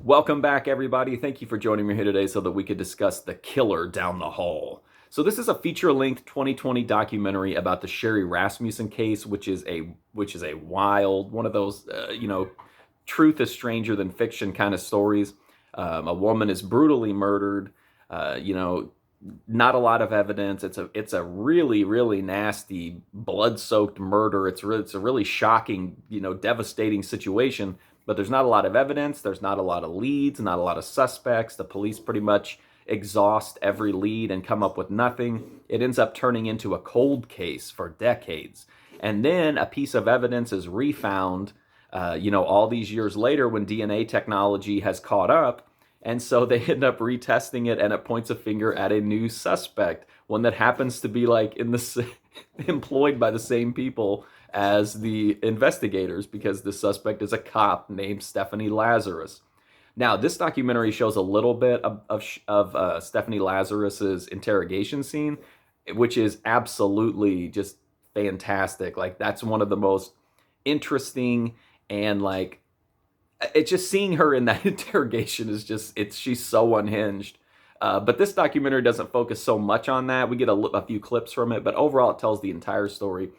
Welcome back, everybody. Thank you for joining me here today so that we could discuss The Killer Down the Hall. So this is a feature-length 2020 documentary about the Sheri Rasmussen case, which is a wild one of those truth is stranger than fiction kind of stories. A woman is brutally murdered. Not a lot of evidence. It's a really nasty, blood-soaked murder. It's a really shocking, devastating situation. But there's not a lot of evidence. There's not a lot of leads, not a lot of suspects. The police pretty much exhaust every lead and come up with nothing. It ends up turning into a cold case for decades. And then a piece of evidence is refound, all these years later when DNA technology has caught up. And so they end up retesting it, and it points a finger at a new suspect, one that happens to be employed by the same people as the investigators, because the suspect is a cop named Stephanie Lazarus. Now, this documentary shows a little bit of Stephanie Lazarus's interrogation scene, which is absolutely just fantastic. Like, that's one of the most interesting, and it's just seeing her in that interrogation is she's so unhinged. But this documentary doesn't focus so much on that. We get a few clips from it, but overall it tells the entire story.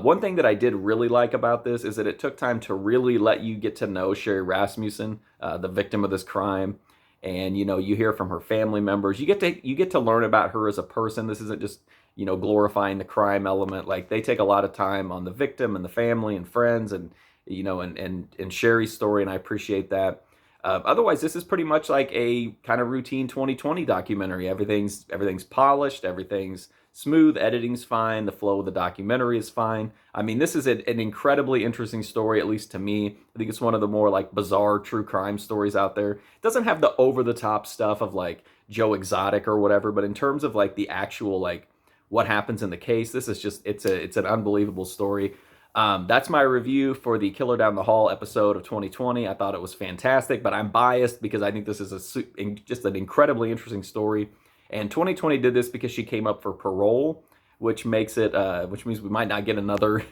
One thing that I did really like about this is that it took time to really let you get to know Sheri Rasmussen, the victim of this crime. And, you hear from her family members. You get to learn about her as a person. This isn't just, glorifying the crime element. Like, they take a lot of time on the victim and the family and friends and Sheri's story, and I appreciate that. Otherwise, this is pretty much like a kind of routine 2020 documentary. Everything's polished, everything's smooth, editing's fine, the flow of the documentary is fine. I mean, this is an incredibly interesting story, at least to me. I think it's one of the more bizarre true crime stories out there. It doesn't have the over-the-top stuff of Joe Exotic or whatever, but in terms of the actual what happens in the case, this is just it's an unbelievable story. That's my review for the Killer Down the Hall episode of 2020. I thought it was fantastic, but I'm biased because I think this is just an incredibly interesting story. And 2020 did this because she came up for parole, which means we might not get another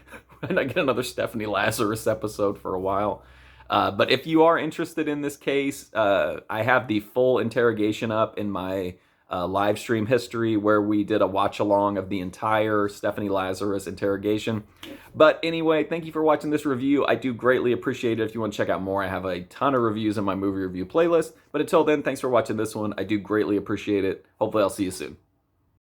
Stephanie Lazarus episode for a while. But if you are interested in this case, I have the full interrogation up in my live stream history, where we did a watch along of the entire Stephanie Lazarus interrogation. But anyway, thank you for watching this review. I do greatly appreciate it. If you want to check out more, I have a ton of reviews in my movie review playlist. But until then, thanks for watching this one. I do greatly appreciate it. Hopefully I'll see you soon.